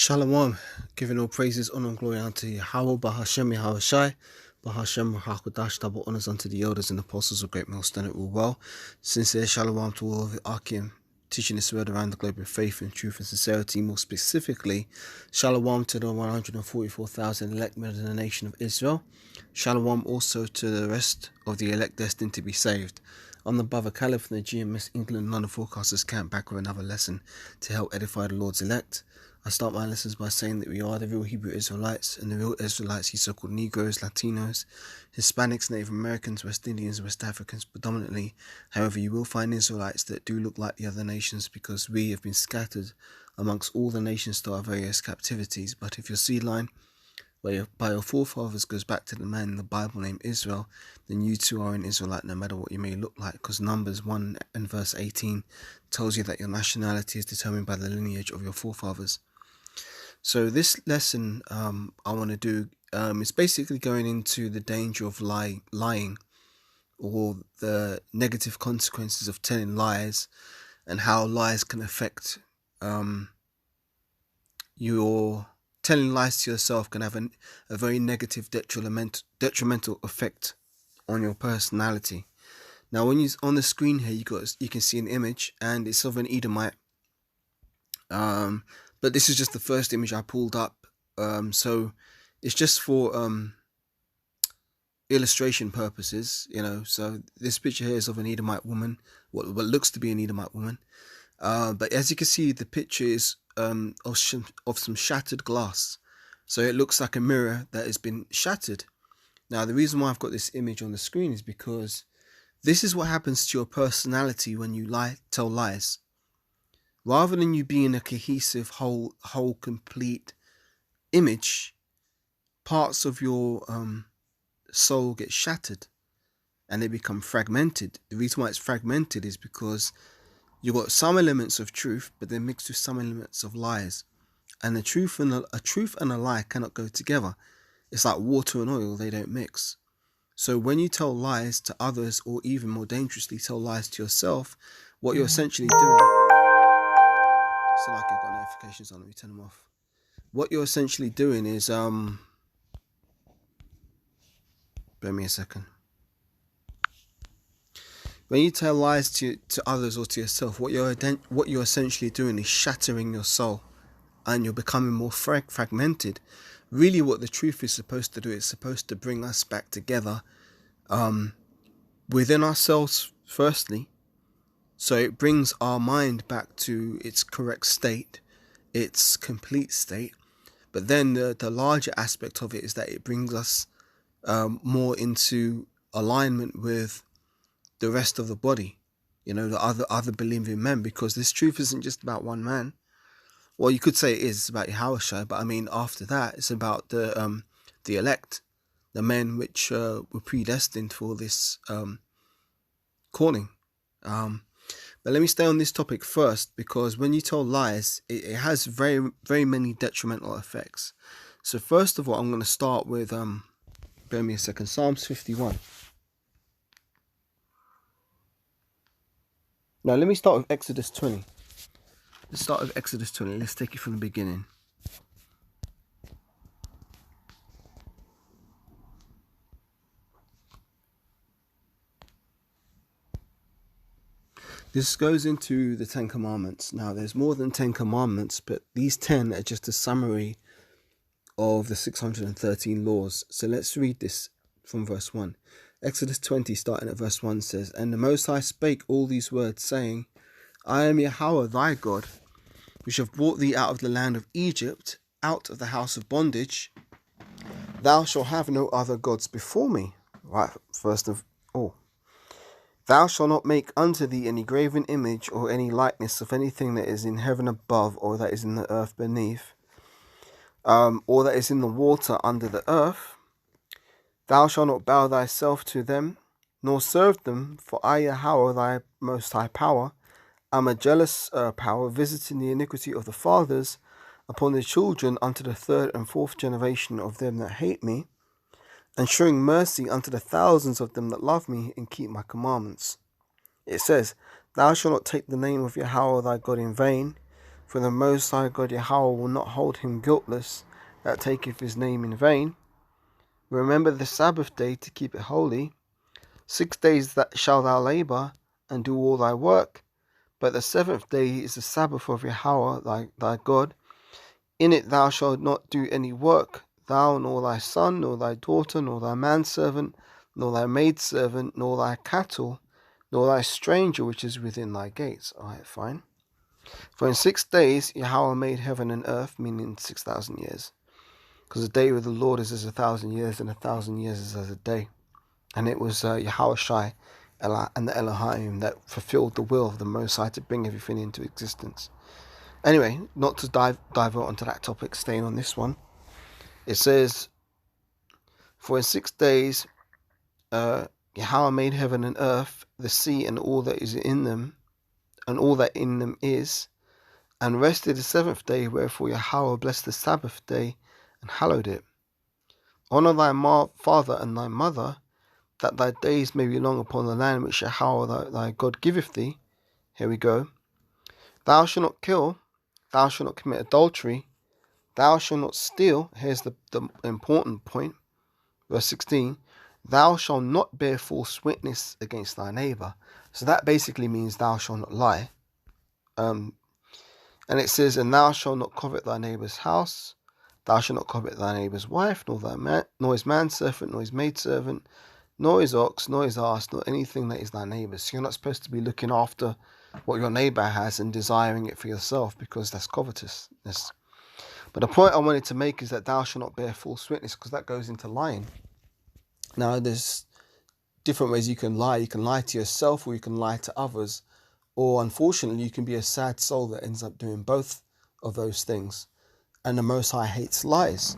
Shalom, giving all praises, honor, and glory unto Yahweh, Bahashem, Yahushai, Bahashem, Hakodash, double honors unto the elders and apostles of Great Millstone, it will well. Sincere Shalom to all of the Akim, teaching this word around the globe in faith and truth and sincerity. More specifically, Shalom to the 144,000 elect men in the nation of Israel. Shalom also to the rest of the elect destined to be saved. I'm the brother Caliph from the GMS England London Forecasters Camp, back with another lesson to help edify the Lord's elect. I start my lessons by saying that we are the real Hebrew Israelites, and the real Israelites, these so-called Negroes, Latinos, Hispanics, Native Americans, West Indians, West Africans predominantly. However, you will find Israelites that do look like the other nations because we have been scattered amongst all the nations to our various captivities. But if your seed line by your forefathers goes back to the man in the Bible named Israel, then you too are an Israelite no matter what you may look like, because Numbers 1 and verse 18 tells you that your nationality is determined by the lineage of your forefathers. So this lesson I want to do is basically going into the danger of lying or the negative consequences of telling lies and how lies can affect your telling lies to yourself can have a very negative detrimental effect on your personality. Now when you on the screen here you can see an image, and it's of an Edomite. But this is just the first image I pulled up, so it's just for illustration purposes, So this picture here is of an Edomite woman, what looks to be an Edomite woman, but as you can see, the picture is of some shattered glass, so it looks like a mirror that has been shattered. Now the reason why I've got this image on the screen is because this is what happens to your personality when you tell lies. Rather than you being a cohesive, whole, complete image, parts of your soul get shattered and they become fragmented. The reason why it's fragmented is because you've got some elements of truth, but they're mixed with some elements of lies. And a truth and a lie cannot go together. It's like water and oil, they don't mix. So when you tell lies to others, or even more dangerously, tell lies to yourself, what you're essentially doing... So like I've got notifications on, let me turn them off. What you're essentially doing is bear me a second. When you tell lies to others or to yourself, what you're essentially doing is shattering your soul, and you're becoming more fragmented. Really, what the truth is supposed to do is supposed to bring us back together within ourselves firstly. So it brings our mind back to its correct state, its complete state. But then the larger aspect of it is that it brings us more into alignment with the rest of the body, the other believing men, because this truth isn't just about one man. Well, you could say it is, it's about Yahushua, but I mean, after that, it's about the elect, the men which were predestined for this calling. But let me stay on this topic first, because when you tell lies, it has very, very many detrimental effects. So first of all, I'm going to start with, bear me a second, Psalms 51. Now let me start with Exodus 20. Let's start with Exodus 20. Let's take it from the beginning. This goes into the 10 Commandments. Now, there's more than 10 Commandments, but these 10 are just a summary of the 613 laws. So let's read this from verse 1. Exodus 20, starting at verse 1, says, "And the Most High spake all these words, saying, I am Yahweh thy God, which have brought thee out of the land of Egypt, out of the house of bondage. Thou shalt have no other gods before me." Right, first of all. "Thou shalt not make unto thee any graven image or any likeness of anything that is in heaven above, or that is in the earth beneath, or that is in the water under the earth. Thou shalt not bow thyself to them, nor serve them, for I, Yahweh, thy most high power, am a jealous power, visiting the iniquity of the fathers upon the children unto the third and fourth generation of them that hate me, and showing mercy unto the thousands of them that love me and keep my commandments." It says, "Thou shalt not take the name of Yahweh thy God in vain, For the Most High God Yahweh will not hold him guiltless that taketh his name in vain. Remember the Sabbath day to keep it holy. 6 days that shalt thou labour, and do all thy work. But the 7th day is the Sabbath of Yahweh thy God. In it thou shalt not do any work, thou, nor thy son, nor thy daughter, nor thy manservant, nor thy maidservant, nor thy cattle, nor thy stranger which is within thy gates. Alright, fine. For in 6 days Yahweh made heaven and earth, meaning 6,000 years. Because the day with the Lord is as 1,000 years, and 1,000 years is as a day. And it was Yahweh Shai and the Elohim that fulfilled the will of the Most High to bring everything into existence. Anyway, not to divert onto that topic, staying on this one. It says, for in 6 days Yahweh made heaven and earth, the sea and all that is in them, and all that in them is, and rested the 7th day, wherefore Yahweh blessed the Sabbath day and hallowed it. Honour thy father and thy mother, that thy days may be long upon the land which Yahweh thy God giveth thee. Here we go. Thou shalt not kill, thou shalt not commit adultery, thou shalt not steal. Here's the important point. Verse 16. Thou shalt not bear false witness against thy neighbour. So that basically means thou shalt not lie. And it says, and thou shalt not covet thy neighbour's house, thou shalt not covet thy neighbour's wife, nor his manservant, nor his maidservant, nor his ox, nor his ass, nor anything that is thy neighbour's. So you're not supposed to be looking after what your neighbour has and desiring it for yourself, because that's covetousness. But the point I wanted to make is that thou shalt not bear false witness, because that goes into lying. Now, there's different ways you can lie. You can lie to yourself, or you can lie to others. Or, unfortunately, you can be a sad soul that ends up doing both of those things. And the Most High hates lies.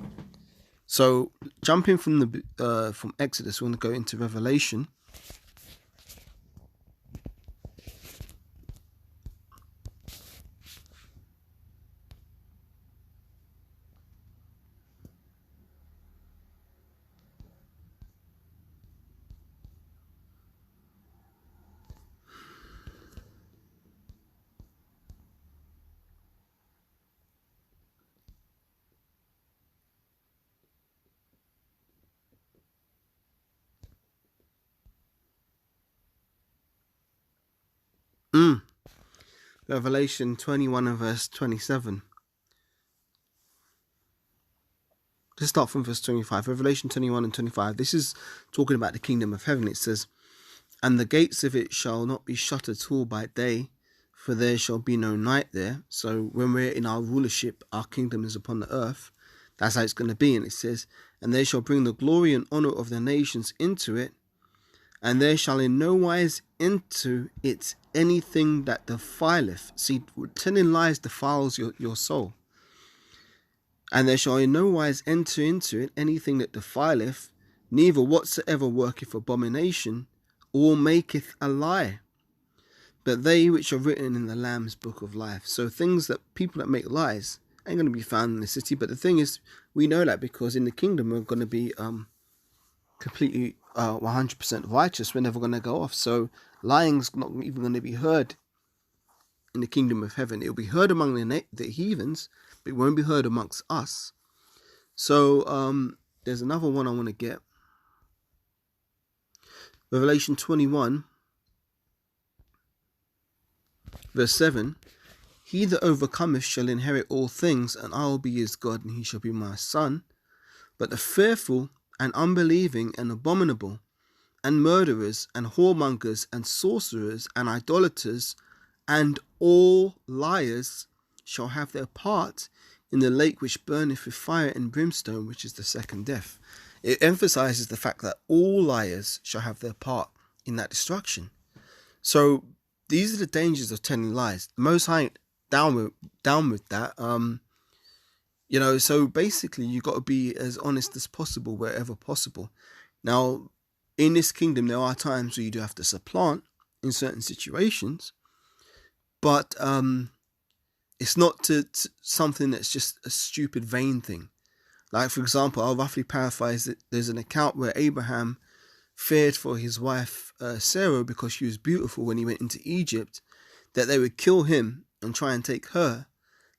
So, jumping from Exodus, we're going to go into Revelation. Revelation 21 and verse 27. Let's start from verse 25. Revelation 21 and 25. This is talking about the kingdom of heaven. It says, and the gates of it shall not be shut at all by day, for there shall be no night there. So when we're in our rulership, our kingdom is upon the earth. That's how it's going to be. And it says, and they shall bring the glory and honour of the nations into it, and there shall in no wise enter it anything that defileth. See, telling lies defiles your soul. And there shall in no wise enter into it anything that defileth, neither whatsoever worketh abomination, or maketh a lie, but they which are written in the Lamb's book of life. So things that people that make lies ain't going to be found in the city. But the thing is, we know that because in the kingdom we're going to be completely 100% righteous. We're never going to go off. So lying's not even going to be heard in the kingdom of heaven. It'll be heard among the heathens, but it won't be heard amongst us. So there's another one I want to get. Revelation 21 verse 7. He that overcometh shall inherit all things, and I will be his God, and he shall be my son. But the fearful and unbelieving and abominable and murderers and whoremongers and sorcerers and idolaters and all liars shall have their part in the lake which burneth with fire and brimstone, which is the second death. It emphasizes the fact that all liars shall have their part in that destruction. So these are the dangers of telling lies. The Most High down with that. So basically you got to be as honest as possible wherever possible. Now, in this kingdom, there are times where you do have to supplant in certain situations, but it's not to something that's just a stupid, vain thing. Like, for example, I'll roughly paraphrase it. There's an account where Abraham feared for his wife Sarah because she was beautiful when he went into Egypt, that they would kill him and try and take her,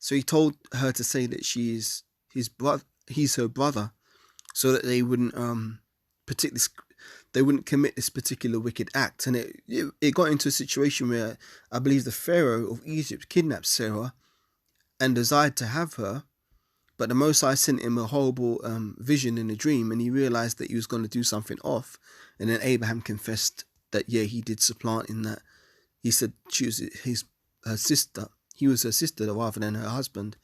So he told her to say that he's her brother, so that they wouldn't commit this particular wicked act. And it got into a situation where I believe the Pharaoh of Egypt kidnapped Sarah and desired to have her, but the Most High sent him a horrible vision in a dream, and he realized that he was going to do something off. And then Abraham confessed that, yeah, he did supplant in that. He said she was her sister. He was her sister rather than her husband.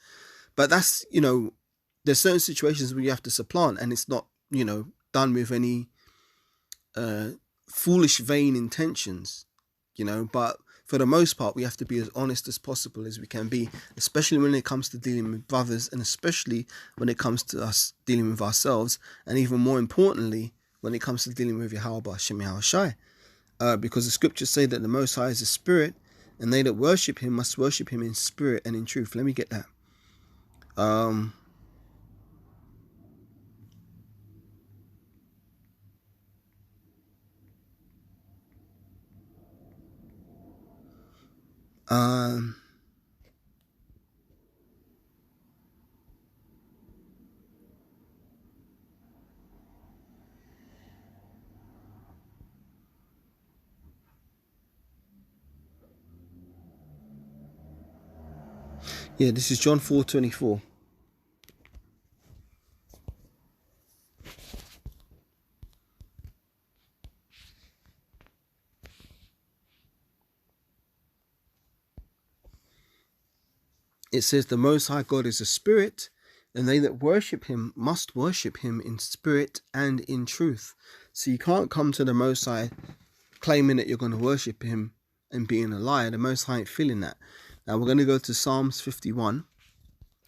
But that's, there's certain situations where you have to supplant, and it's not, done with any foolish, vain intentions, but for the most part, we have to be as honest as possible as we can be, especially when it comes to dealing with brothers, and especially when it comes to us dealing with ourselves, and even more importantly, when it comes to dealing with Yahweh B'Hashem Yahushai. Because the scriptures say that the Most High is a spirit, and they that worship him must worship him in spirit and in truth. Let me get that. Yeah, this is John 4:24. It says, the Most High God is a spirit, and they that worship him must worship him in spirit and in truth. So you can't come to the Most High claiming that you're going to worship him and being a liar. The Most High ain't feeling that. Now we're going to go to Psalms 51,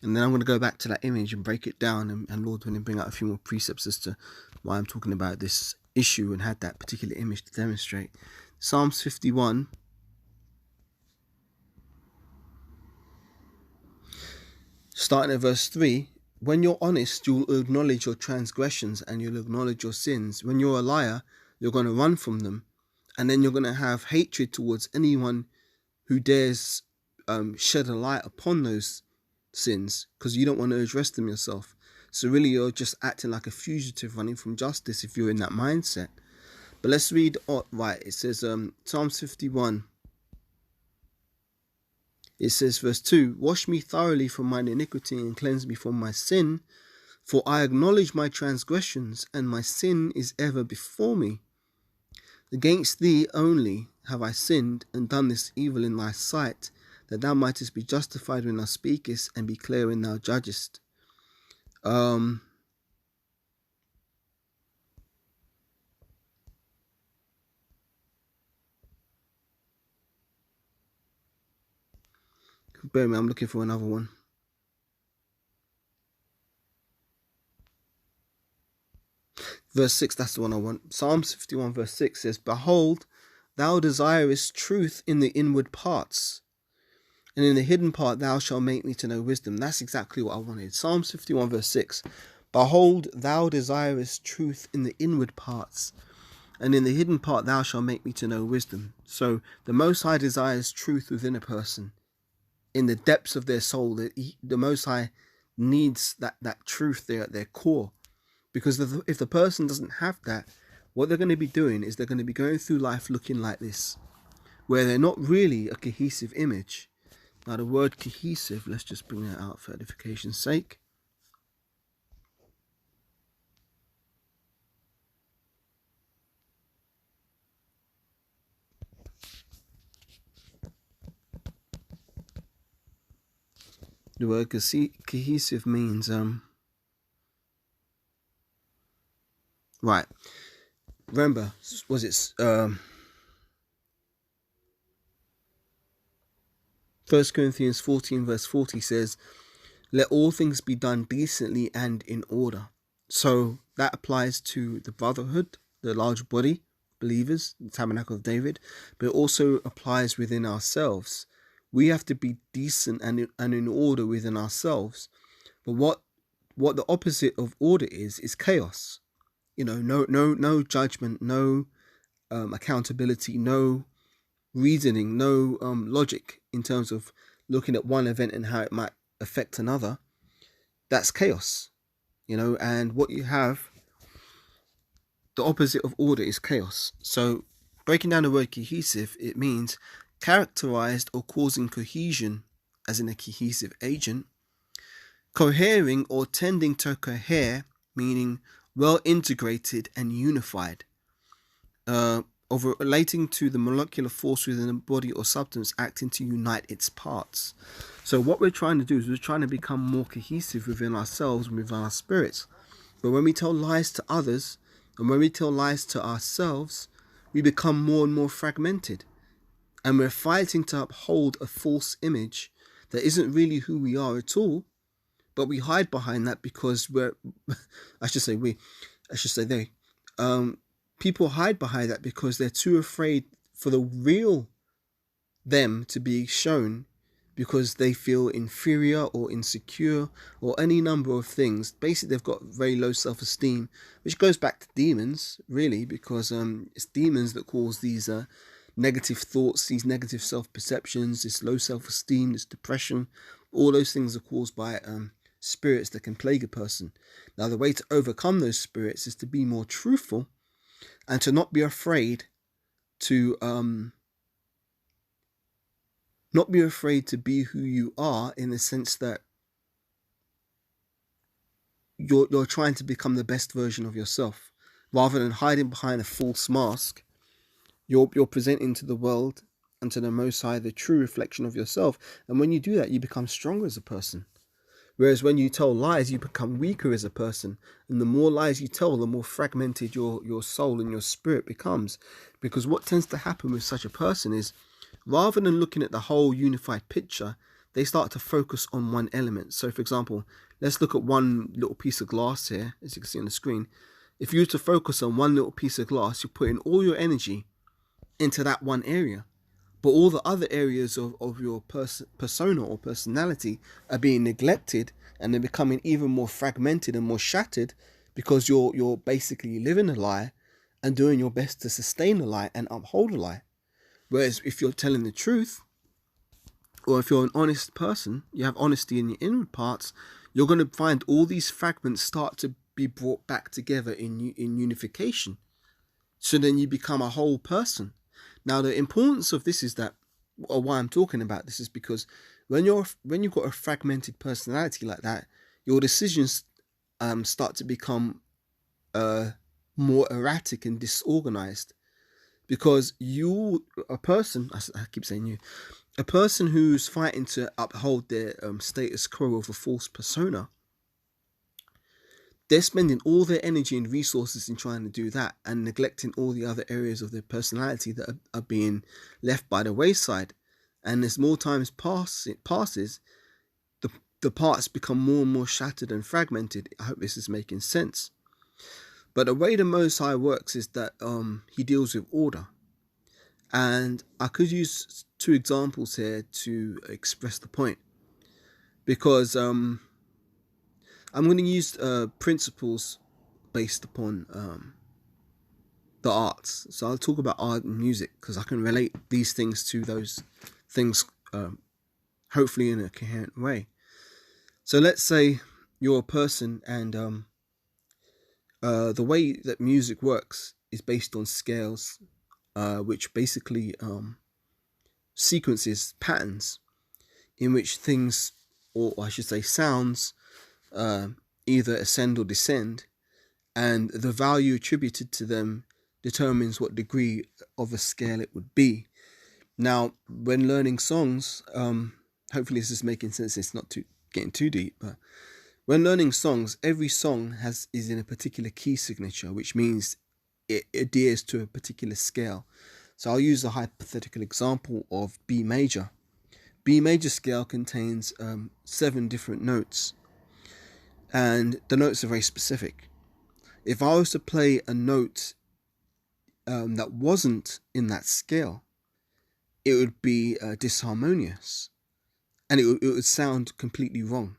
and then I'm going to go back to that image and break it down, and Lord willing bring out a few more precepts as to why I'm talking about this issue and had that particular image to demonstrate. Psalms 51. Starting at verse 3, when you're honest, you'll acknowledge your transgressions and you'll acknowledge your sins. When you're a liar, you're going to run from them, and then you're going to have hatred towards anyone who dares shed a light upon those sins, because you don't want to address them yourself. So really, you're just acting like a fugitive running from justice if you're in that mindset. But let's read right. It says Psalms 51. It says, verse 2, wash me thoroughly from mine iniquity and cleanse me from my sin, for I acknowledge my transgressions, and my sin is ever before me. Against thee only have I sinned and done this evil in thy sight, that thou mightest be justified when thou speakest, and be clear when thou judgest. Bear me, I'm looking for another one. Verse 6, that's the one I want. Psalms 51 verse 6 says, behold, thou desirest truth in the inward parts, and in the hidden part thou shalt make me to know wisdom. That's exactly what I wanted. Psalms 51 verse 6, behold, thou desirest truth in the inward parts, and in the hidden part thou shalt make me to know wisdom. So the Most High desires truth within a person, in the depths of their soul. The Most High needs that truth there at their core. Because if the person doesn't have that, what they're going to be doing is they're going to be going through life looking like this, where they're not really a cohesive image. Now the word cohesive, let's just bring that out for edification's sake. The word cohesive means right. Remember, was it 1 Corinthians 14 verse 40 says, let all things be done decently and in order. So that applies to the brotherhood, the large body, believers, the tabernacle of David, but it also applies within ourselves. We have to be decent and in order within ourselves. But what the opposite of order is chaos. No judgment, no accountability, no reasoning, no logic in terms of looking at one event and how it might affect another, that's chaos, and what you have, the opposite of order is chaos. So breaking down the word cohesive, it means characterized or causing cohesion, as in a cohesive agent, cohering or tending to cohere, meaning well integrated and unified, of relating to the molecular force within a body or substance acting to unite its parts. So what we're trying to do is we're trying to become more cohesive within ourselves and within our spirits. But when we tell lies to others and when we tell lies to ourselves, we become more and more fragmented. And we're fighting to uphold a false image that isn't really who we are at all, but we hide behind that because they, people hide behind that because they're too afraid for the real them to be shown, because they feel inferior or insecure or any number of things. Basically, they've got very low self-esteem, which goes back to demons, really, because it's demons that cause these negative thoughts, these negative self-perceptions, this low self-esteem, this depression. All those things are caused by spirits that can plague a person. Now, the way to overcome those spirits is to be more truthful and to not be afraid to be who you are, in the sense that you're trying to become the best version of yourself, rather than hiding behind a false mask. You're presenting to the world and to the Most High the true reflection of yourself, and when you do that, you become stronger as a person. Whereas when you tell lies, you become weaker as a person. And the more lies you tell, the more fragmented your soul and your spirit becomes. Because what tends to happen with such a person is, rather than looking at the whole unified picture, they start to focus on one element. So, for example, let's look at one little piece of glass here, as you can see on the screen. If you were to focus on one little piece of glass, you're putting all your energy into that one area. But all the other areas of your persona or personality are being neglected, and they're becoming even more fragmented and more shattered, because you're basically living a lie and doing your best to sustain a lie and uphold a lie. Whereas if you're telling the truth, or if you're an honest person, you have honesty in your inward parts, you're going to find all these fragments start to be brought back together in unification. So then you become a whole person. Now, the importance of this is that, or why I'm talking about this, is because when you've got a fragmented personality like that, your decisions start to become more erratic and disorganized, because a person who's fighting to uphold their status quo of a false persona, they're spending all their energy and resources in trying to do that, and neglecting all the other areas of their personality that are being left by the wayside. And as more time passes, the parts become more and more shattered and fragmented. I hope this is making sense. But the way the Most High works is that he deals with order. And I could use two examples here to express the point, because I'm going to use principles based upon the arts. So I'll talk about art and music, because I can relate these things to those things, hopefully in a coherent way. So let's say you're a person, and the way that music works is based on scales, which basically sequences, patterns, in which things, or I should say sounds, either ascend or descend, and the value attributed to them determines what degree of a scale it would be. Now, when learning songs, hopefully this is making sense, it's not getting too deep, but when learning songs, every song is in a particular key signature, which means it adheres to a particular scale. So I'll use a hypothetical example of B major. B major scale contains 7 different notes, and the notes are very specific. If I was to play a note that wasn't in that scale, it would be disharmonious, and it would sound completely wrong.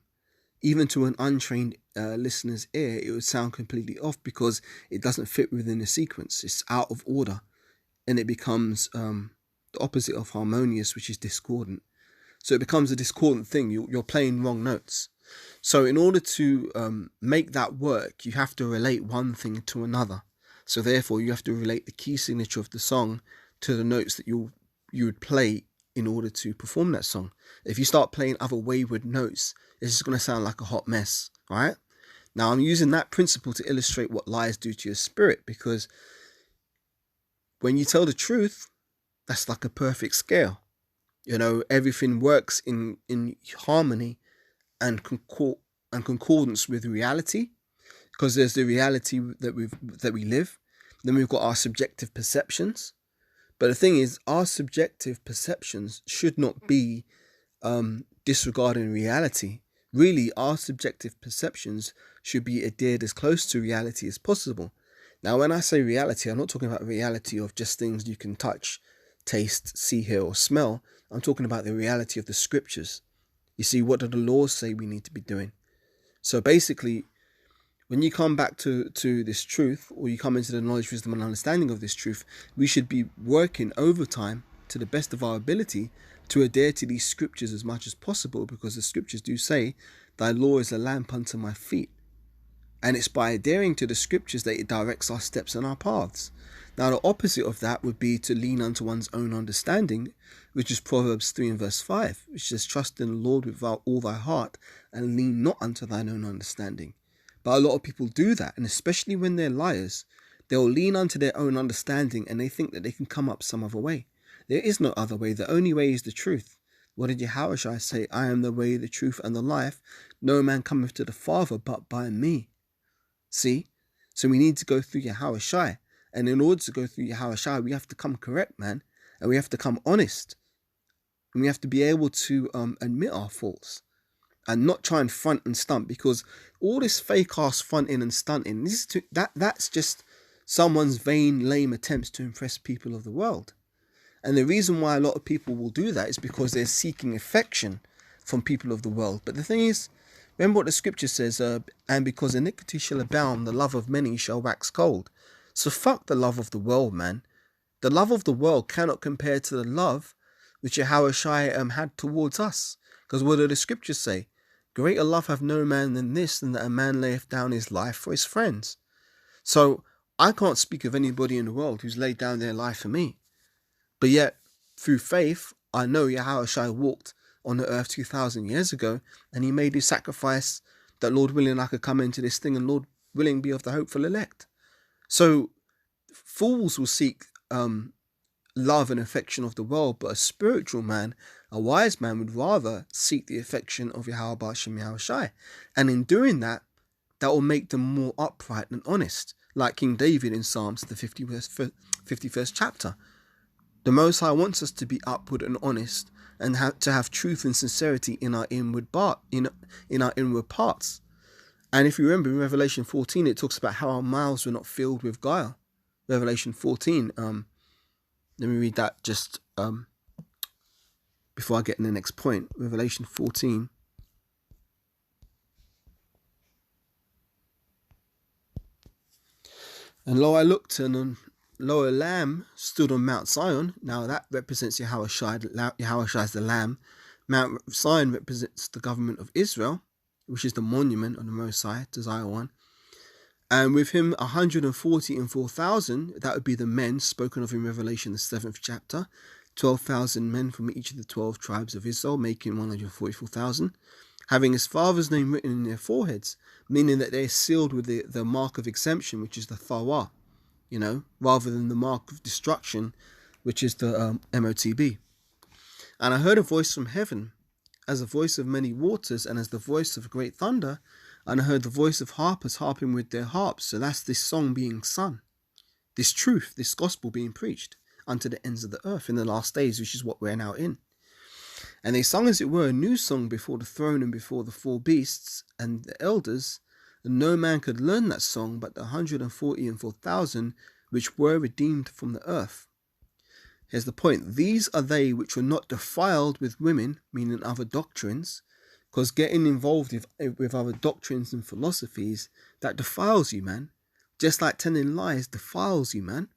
Even to an untrained listener's ear, it would sound completely off, because it doesn't fit within the sequence. It's out of order, and it becomes the opposite of harmonious, which is discordant. So it becomes a discordant thing. You're playing wrong notes. So in order to make that work, you have to relate one thing to another. So therefore, you have to relate the key signature of the song to the notes that you would play in order to perform that song. If you start playing other wayward notes, it's just going to sound like a hot mess, right? Now, I'm using that principle to illustrate what lies do to your spirit, because when you tell the truth, that's like a perfect scale. You know, everything works in harmony and concordance with reality, because there's the reality that we live. Then we've got our subjective perceptions. But the thing is, our subjective perceptions should not be disregarding reality. Really, our subjective perceptions should be adhered as close to reality as possible. Now, when I say reality, I'm not talking about reality of just things you can touch, taste, see, hear, or smell. I'm talking about the reality of the scriptures. You see, what do the laws say we need to be doing? So basically, when you come back to this truth, or you come into the knowledge, wisdom, and understanding of this truth, we should be working overtime to the best of our ability to adhere to these scriptures as much as possible, because the scriptures do say, "Thy law is a lamp unto my feet." And it's by adhering to the scriptures that it directs our steps and our paths. Now, the opposite of that would be to lean unto one's own understanding, which is Proverbs 3 and verse 5, which says, "Trust in the Lord with all thy heart, and lean not unto thine own understanding." But a lot of people do that, and especially when they're liars, they'll lean unto their own understanding, and they think that they can come up some other way. There is no other way. The only way is the truth. What did Yahushua say? "I am the way, the truth, and the life. No man cometh to the Father but by me." See? So we need to go through Yahushua. And in order to go through Yahushua, we have to come correct, man. And we have to come honest. And we have to be able to admit our faults. And not try and front and stunt, because all this fake-ass fronting and stunting, that's just someone's vain, lame attempts to impress people of the world. And the reason why a lot of people will do that is because they're seeking affection from people of the world. But the thing is, remember what the scripture says, and because iniquity shall abound, the love of many shall wax cold. So fuck the love of the world, man. The love of the world cannot compare to the love which Yahushua had towards us. Because what do the scriptures say? "Greater love hath no man than this, than that a man layeth down his life for his friends." So I can't speak of anybody in the world who's laid down their life for me. But yet, through faith, I know Yahushua walked on the earth 2,000 years ago, and he made his sacrifice that, Lord willing, I could come into this thing, and Lord willing, be of the hopeful elect. So fools will seek love and affection of the world, but a spiritual man, a wise man, would rather seek the affection of Yahweh B'Shem Yahushua. And in doing that, that will make them more upright and honest, like King David in Psalms, the 51st chapter. The Most High wants us to be upward and honest, and to have truth and sincerity in our inward parts. And if you remember in Revelation 14, it talks about how our mouths were not filled with guile. Revelation 14. Let me read that just before I get in the next point. Revelation 14. "And lo, I looked, and lo, a lamb stood on Mount Zion." Now that represents Yahushua. Yahushua is the lamb. Mount Zion represents the government of Israel, which is the monument of the Most High, to Zion 1. And with him 144,000, that would be the men spoken of in Revelation, the 7th chapter. 12,000 men from each of the 12 tribes of Israel, making 144,000, having his father's name written in their foreheads, meaning that they're sealed with the mark of exemption, which is the Thawah, rather than the mark of destruction, which is the MOTB. "And I heard a voice from heaven, as the voice of many waters, and as the voice of great thunder. And I heard the voice of harpers harping with their harps." So that's this song being sung. This truth, this gospel being preached unto the ends of the earth in the last days, which is what we're now in. "And they sung, as it were, a new song before the throne and before the four beasts and the elders. And no man could learn that song but the 144,000 which were redeemed from the earth." Here's the point. "These are they which were not defiled with women," meaning other doctrines, because getting involved with other doctrines and philosophies, that defiles you, man. Just like telling lies defiles you, man.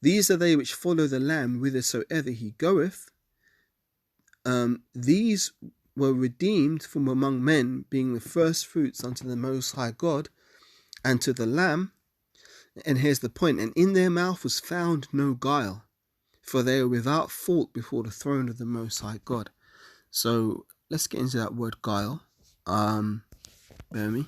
"These are they which follow the Lamb whithersoever he goeth." These were redeemed from among men, being the first fruits unto the Most High God and to the Lamb. And here's the point: and in their mouth was found no guile, for they are without fault before the throne of the Most High God. So let's get into that word guile. Bear me.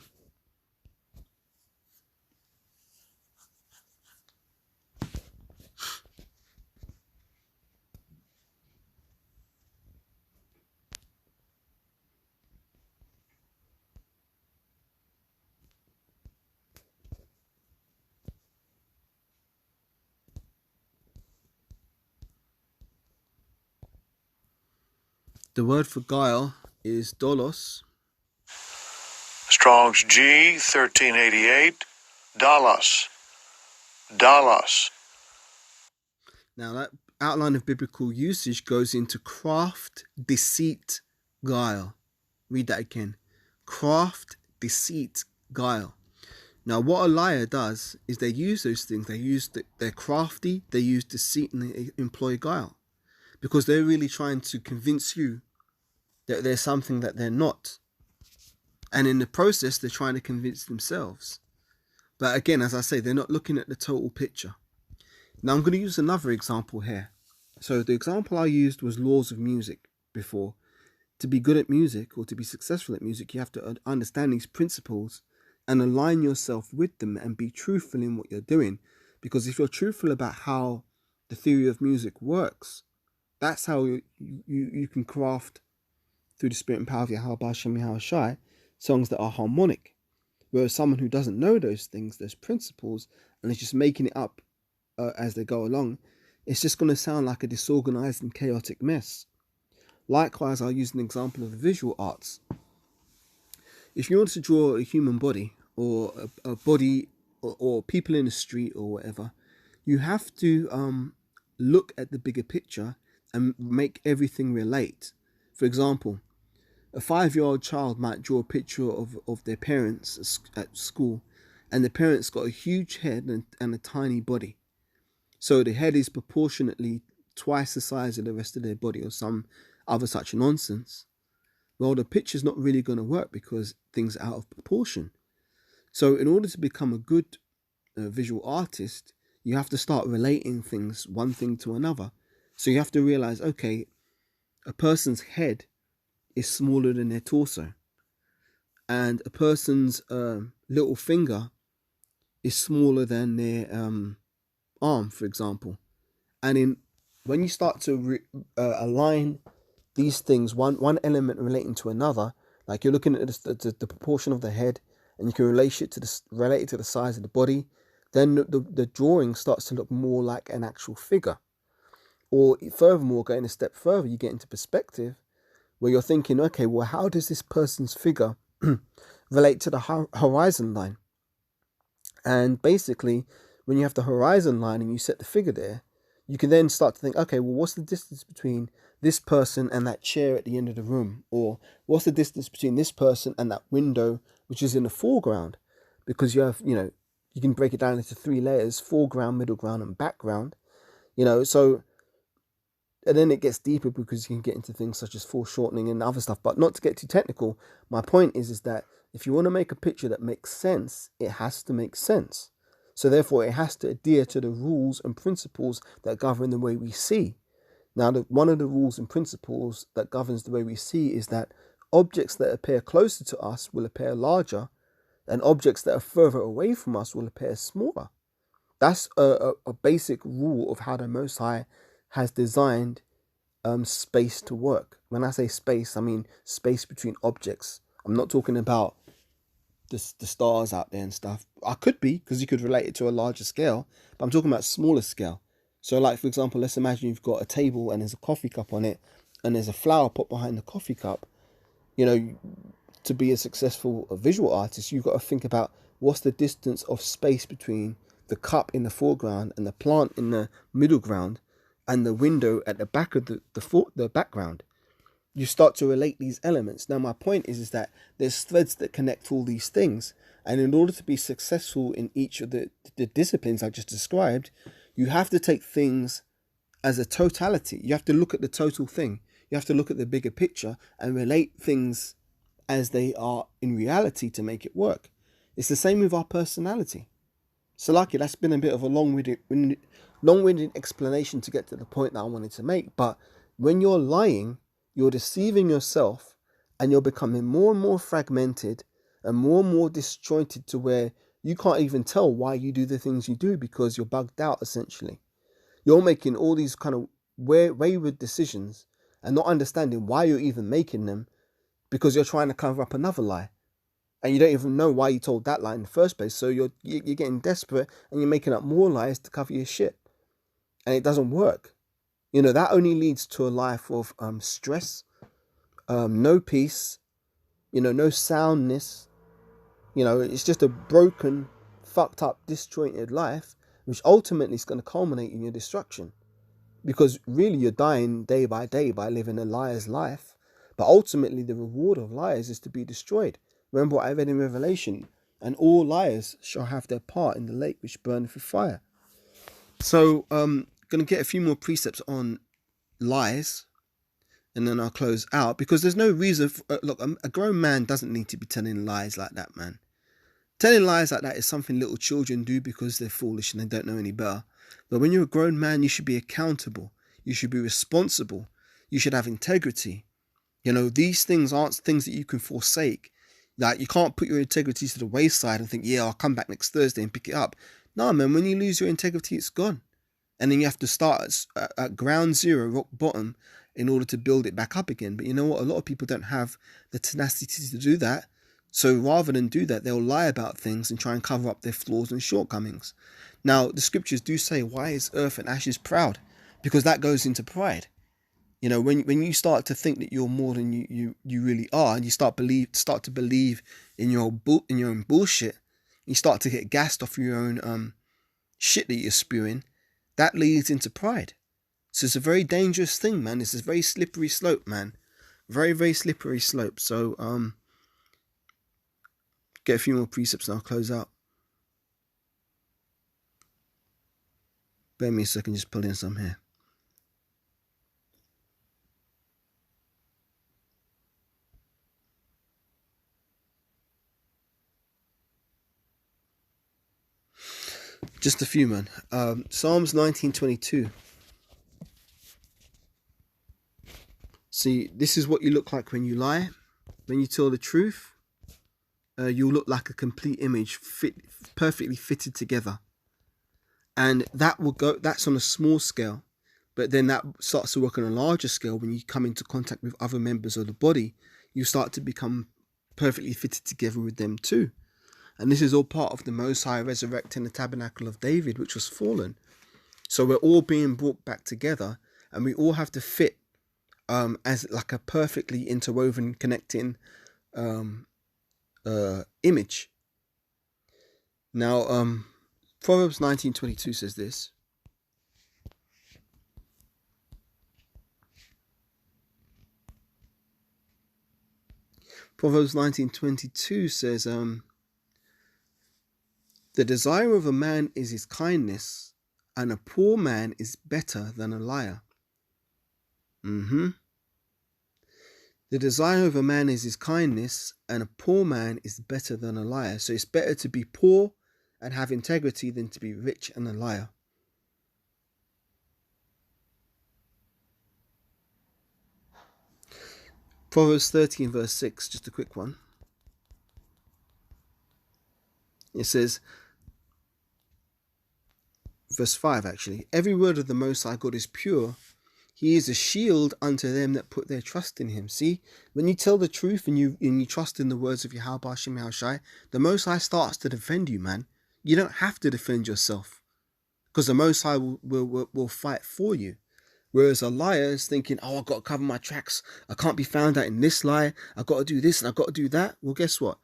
The word for guile is dolos. Strong's G 1388. Dalos. Dalos. Now that outline of biblical usage goes into craft, deceit, guile. Read that again. Craft, deceit, guile. Now what a liar does is they use those things. They're crafty, they use deceit, and they employ guile. Because they're really trying to convince you that there's something that they're not. And in the process, they're trying to convince themselves. But again, as I say, they're not looking at the total picture. Now I'm going to use another example here. So the example I used was laws of music before. To be good at music or to be successful at music, you have to understand these principles and align yourself with them and be truthful in what you're doing. Because if you're truthful about how the theory of music works, that's how you can craft, through the spirit and power of Yahweh Hashem Yahweh Shai, songs that are harmonic. Whereas someone who doesn't know those things, those principles, and is just making it up as they go along, it's just going to sound like a disorganized and chaotic mess. Likewise, I'll use an example of the visual arts. If you want to draw a human body or a body or people in the street or whatever, you have to look at the bigger picture and make everything relate. For example, a 5-year-old child might draw a picture of their parents at school, and the parents got a huge head and a tiny body. So the head is proportionately twice the size of the rest of their body or some other such nonsense. Well, the picture's not really going to work because things are out of proportion. So in order to become a good visual artist, you have to start relating things, one thing to another. So you have to realize, okay, a person's head is smaller than their torso, and a person's little finger is smaller than their arm, for example. And when you start to align these things, one element relating to another, like you're looking at the proportion of the head, and you can relate it to the size of the body, then the drawing starts to look more like an actual figure. Or furthermore, going a step further, you get into perspective, where you're thinking, okay, well, how does this person's figure relate to the horizon line? And basically, when you have the horizon line and you set the figure there, you can then start to think, okay, well, what's the distance between this person and that chair at the end of the room? Or what's the distance between this person and that window, which is in the foreground? Because you have, you can break it down into 3 layers: foreground, middle ground, and background. So, and then it gets deeper because you can get into things such as foreshortening and other stuff. But not to get too technical, my point is that if you want to make a picture that makes sense, it has to make sense. So therefore, it has to adhere to the rules and principles that govern the way we see. Now, one of the rules and principles that governs the way we see is that objects that appear closer to us will appear larger, and objects that are further away from us will appear smaller. That's a basic rule of how the Most High has designed space to work. When I say space, I mean space between objects. I'm not talking about the stars out there and stuff. I could be, because you could relate it to a larger scale, but I'm talking about smaller scale. So like, for example, let's imagine you've got a table and there's a coffee cup on it and there's a flower pot behind the coffee cup. To be a successful visual artist, you've got to think about what's the distance of space between the cup in the foreground and the plant in the middle ground and the window at the back of the background. You start to relate these elements. Now, my point is that there's threads that connect all these things. And in order to be successful in each of the disciplines I just described, you have to take things as a totality. You have to look at the total thing. You have to look at the bigger picture and relate things as they are in reality to make it work. It's the same with our personality. So, lucky, that's been a bit of a long-winded explanation to get to the point that I wanted to make. But when you're lying, you're deceiving yourself, and you're becoming more and more fragmented and more disjointed to where you can't even tell why you do the things you do because you're bugged out, essentially. You're making all these kind of wayward decisions and not understanding why you're even making them because you're trying to cover up another lie. And you don't even know why you told that lie in the first place. So you're getting desperate and you're making up more lies to cover your shit. And it doesn't work. You know, that only leads to a life of stress, no peace, you know, no soundness. You know, it's just a broken, fucked up, disjointed life, which ultimately is going to culminate in your destruction. Because really you're dying day by day by living a liar's life. But ultimately the reward of liars is to be destroyed. Remember what I read in Revelation, and all liars shall have their part in the lake which burneth with fire. So, going to get a few more precepts on lies, and then I'll close out, because there's no reason look, a grown man doesn't need to be telling lies like that, man. Telling lies like that is something little children do because they're foolish and they don't know any better. But when you're a grown man, you should be accountable. You should be responsible. You should have integrity. You know, these things aren't things that you can forsake. Like, you can't put your integrity to the wayside and think, yeah, I'll come back next Thursday and pick it up. No, man, when you lose your integrity, it's gone. And then you have to start at ground zero, rock bottom, in order to build it back up again. But you know what? A lot of people don't have the tenacity to do that. So rather than do that, they'll lie about things and try and cover up their flaws and shortcomings. Now, the scriptures do say, why is earth and ashes proud? Because that goes into pride. You know, when you start to think that you're more than you really are, and you start to believe in your own bullshit, you start to get gassed off your own shit that you're spewing, that leads into pride. So it's a very dangerous thing, man. It's a very slippery slope, man. Very, very slippery slope. So get a few more precepts and I'll close out. Bear me a second, just pull in some here. Just a few, man. Psalms 19:22. See, this is what you look like when you lie. When you tell the truth, you'll look like a complete image, perfectly fitted together. And that's on a small scale. But then that starts to work on a larger scale when you come into contact with other members of the body. You start to become perfectly fitted together with them too. And this is all part of the Most High resurrecting the tabernacle of David, which was fallen. So we're all being brought back together, and we all have to fit as like a perfectly interwoven, connecting image. Now, Proverbs 19:22 says this. Proverbs 19:22 says, the desire of a man is his kindness, and a poor man is better than a liar. The desire of a man is his kindness, and a poor man is better than a liar. So it's better to be poor and have integrity than to be rich and a liar. Proverbs 13 verse 6, just a quick one. It says, verse 5 actually, every word of the Most High God is pure. He is a shield unto them that put their trust in him. See, when you tell the truth and you trust in the words of Yahweh Hashem Yahushai, the Most High starts to defend you, man. You don't have to defend yourself, because the Most High will fight for you. Whereas a liar is thinking, oh, I've got to cover my tracks. I can't be found out in this lie. I've got to do this and I've got to do that. Well, guess what?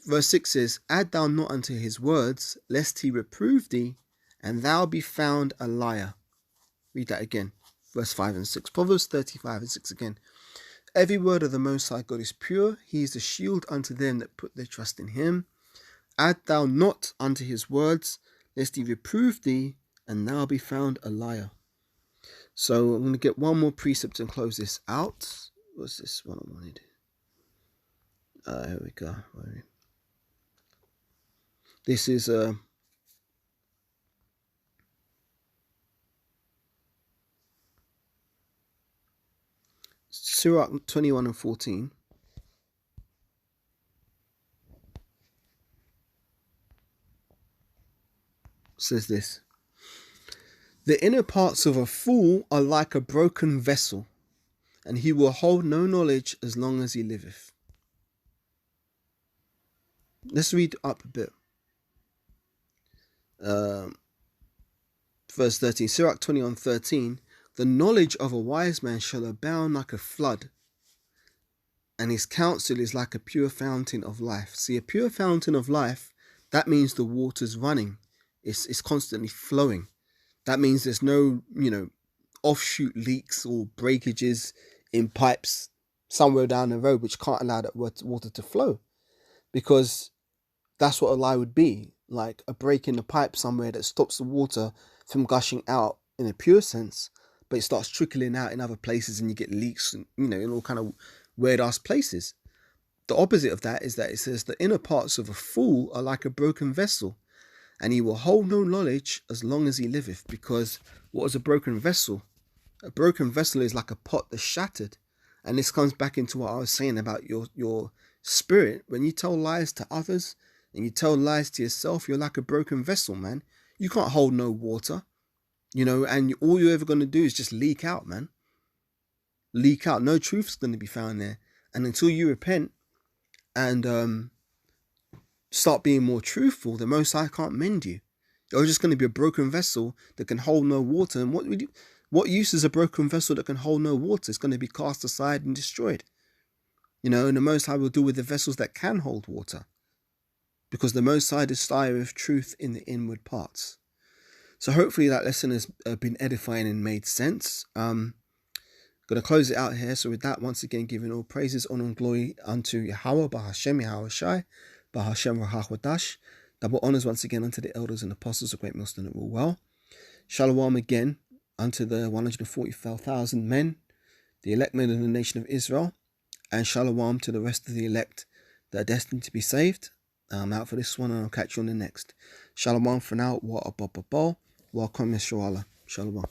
Verse 6 says, add thou not unto his words, lest he reprove thee, and thou be found a liar. Read that again. Verse 5 and 6. Proverbs 35 and 6 again. Every word of the Most High God is pure. He is a shield unto them that put their trust in him. Add thou not unto his words, lest he reprove thee, and thou be found a liar. So I'm going to get one more precept and close this out. What's this one I wanted? Here we go. This is Sirach 21 and 14. Says this: the inner parts of a fool are like a broken vessel, and he will hold no knowledge as long as he liveth. Let's read up a bit. Verse 13, Sirach 21:13. The knowledge of a wise man shall abound like a flood, and his counsel is like a pure fountain of life. See, a pure fountain of life, that means the water's running. It's constantly flowing. That means there's no, offshoot leaks or breakages in pipes somewhere down the road which can't allow that water to flow. Because that's what a lie would be, like a break in the pipe somewhere that stops the water from gushing out in a pure sense, but it starts trickling out in other places and you get leaks and, in all kind of weird ass places. The opposite of that is that it says the inner parts of a fool are like a broken vessel, and he will hold no knowledge as long as he liveth. Because what is a broken vessel? A broken vessel is like a pot that's shattered. And this comes back into what I was saying about your spirit. When you tell lies to others and you tell lies to yourself, you're like a broken vessel, man. You can't hold no water, and all you're ever going to do is just leak out, man. Leak out. No truth's going to be found there. And until you repent and start being more truthful, the Most High can't mend you. You're just going to be a broken vessel that can hold no water. And what use is a broken vessel that can hold no water? It's going to be cast aside and destroyed. And the Most High will deal with the vessels that can hold water, because the Most High desireth truth in the inward parts. So hopefully that lesson has been edifying and made sense. Going to close it out here. So with that, once again, giving all praises, honor, and glory unto Yahweh, Bahashem Yahweh Shai, Bahashem Rahawadash. Double honors once again unto the elders and apostles of Great Millstone that rule well. Shalom again unto the 144,000 men, the elect men of the nation of Israel. And shalom to the rest of the elect that are destined to be saved. I'm out for this one, and I'll catch you on the next. Shalom for now. Wa abba. Welcome, Yeshua. Shalom.